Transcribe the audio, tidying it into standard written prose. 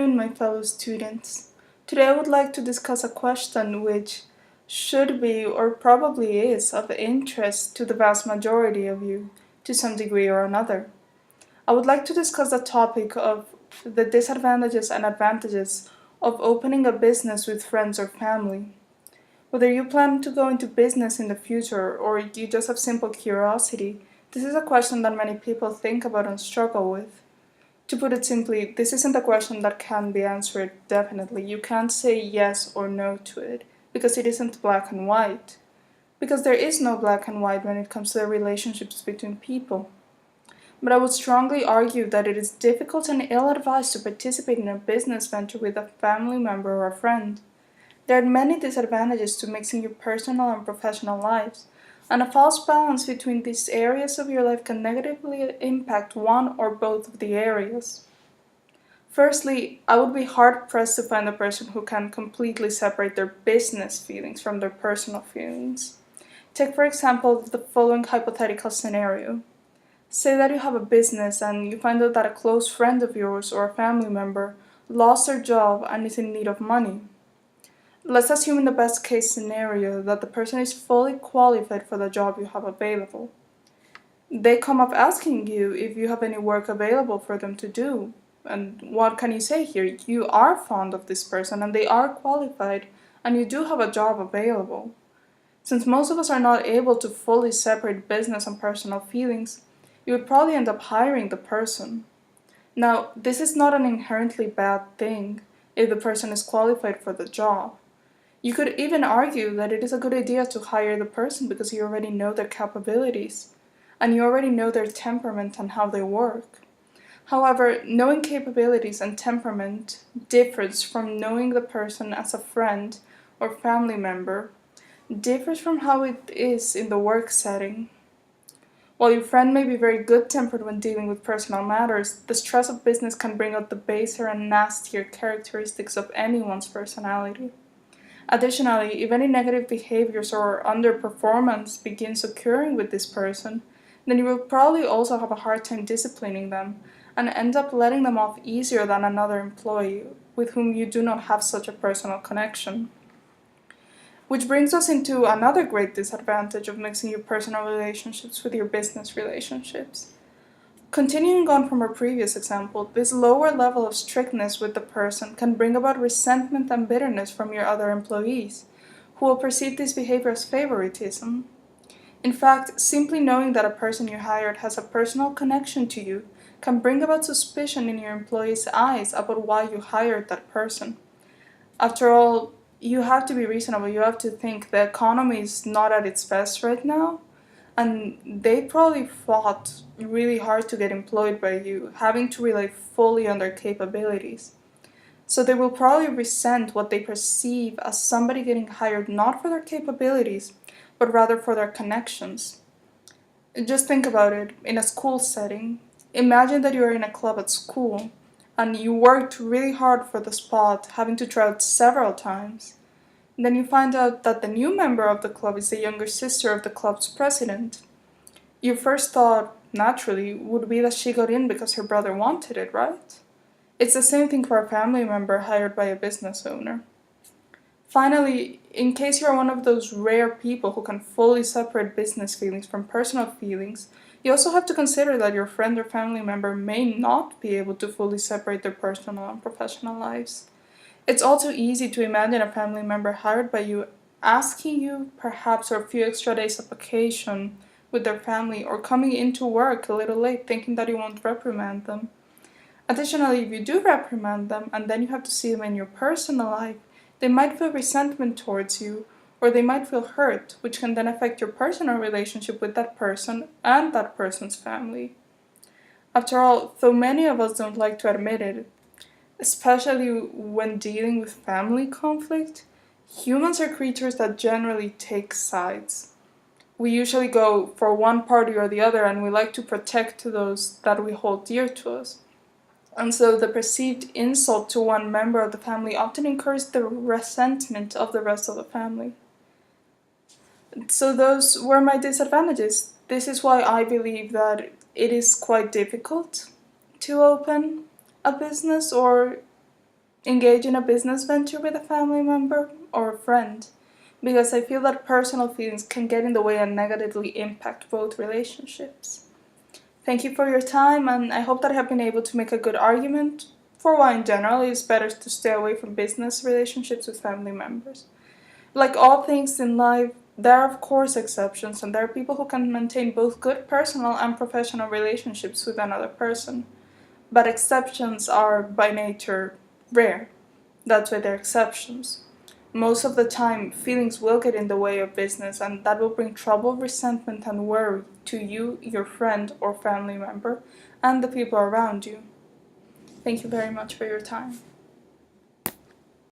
And my fellow students. Today I would like to discuss a question which should be or probably is of interest to the vast majority of you to some degree or another. I would like to discuss the topic of the disadvantages and advantages of opening a business with friends or family. Whether you plan to go into business in the future or you just have simple curiosity, this is a question that many people think about and struggle with. To put it simply, this isn't a question that can be answered definitely. You can't say yes or no to it because it isn't black and white. Because there is no black and white when it comes to the relationships between people. But I would strongly argue that it is difficult and ill advised to participate in a business venture with a family member or a friend. There are many disadvantages to mixing your personal and professional lives, and a false balance between these areas of your life can negatively impact one or both of the areas. Firstly, I would be hard pressed to find a person who can completely separate their business feelings from their personal feelings. Take, for example, the following hypothetical scenario. Say that you have a business and you find out that a close friend of yours or a family member lost their job and is in need of money. Let's assume in the best case scenario that the person is fully qualified for the job you have available. They come up asking you if you have any work available for them to do. And what can you say here? You are fond of this person and they are qualified and you do have a job available. Since most of us are not able to fully separate business and personal feelings, you would probably end up hiring the person. Now, this is not an inherently bad thing if the person is qualified for the job. You could even argue that it is a good idea to hire the person because you already know their capabilities and you already know their temperament and how they work. However, knowing capabilities and temperament differs from knowing the person as a friend or family member, differs from how it is in the work setting. While your friend may be very good tempered when dealing with personal matters, the stress of business can bring out the baser and nastier characteristics of anyone's personality. Additionally, if any negative behaviors or underperformance begins occurring with this person, then you will probably also have a hard time disciplining them and end up letting them off easier than another employee with whom you do not have such a personal connection. Which brings us into another great disadvantage of mixing your personal relationships with your business relationships. Continuing on from our previous example, this lower level of strictness with the person can bring about resentment and bitterness from your other employees, who will perceive this behavior as favoritism. In fact, simply knowing that a person you hired has a personal connection to you can bring about suspicion in your employees' eyes about why you hired that person. After all, you have to be reasonable. You have to think the economy is not at its best right now, and they probably fought really hard to get employed by you, having to rely fully on their capabilities. So they will probably resent what they perceive as somebody getting hired not for their capabilities, but rather for their connections. Just think about it in a school setting. Imagine that you're in a club at school and you worked really hard for the spot, having to try out several times. Then you find out that the new member of the club is the younger sister of the club's president. Your first thought, naturally, would be that she got in because her brother wanted it, right? It's the same thing for a family member hired by a business owner. Finally, in case you're one of those rare people who can fully separate business feelings from personal feelings, you also have to consider that your friend or family member may not be able to fully separate their personal and professional lives. It's all too easy to imagine a family member hired by you asking you, perhaps, for a few extra days of vacation with their family or coming into work a little late thinking that you won't reprimand them. Additionally, if you do reprimand them and then you have to see them in your personal life, they might feel resentment towards you or they might feel hurt, which can then affect your personal relationship with that person and that person's family. After all, though many of us don't like to admit it, especially when dealing with family conflict, humans are creatures that generally take sides. We usually go for one party or the other and we like to protect those that we hold dear to us. And so the perceived insult to one member of the family often incurs the resentment of the rest of the family. So those were my disadvantages. This is why I believe that it is quite difficult to open a business or engage in a business venture with a family member or a friend, because I feel that personal feelings can get in the way and negatively impact both relationships. Thank you for your time, and I hope that I have been able to make a good argument for why, in general, it is better to stay away from business relationships with family members. Like all things in life, there are of course exceptions, and there are people who can maintain both good personal and professional relationships with another person. But exceptions are, by nature, rare. That's why they're exceptions. Most of the time, feelings will get in the way of business, and that will bring trouble, resentment, and worry to you, your friend or family member, and the people around you. Thank you very much for your time.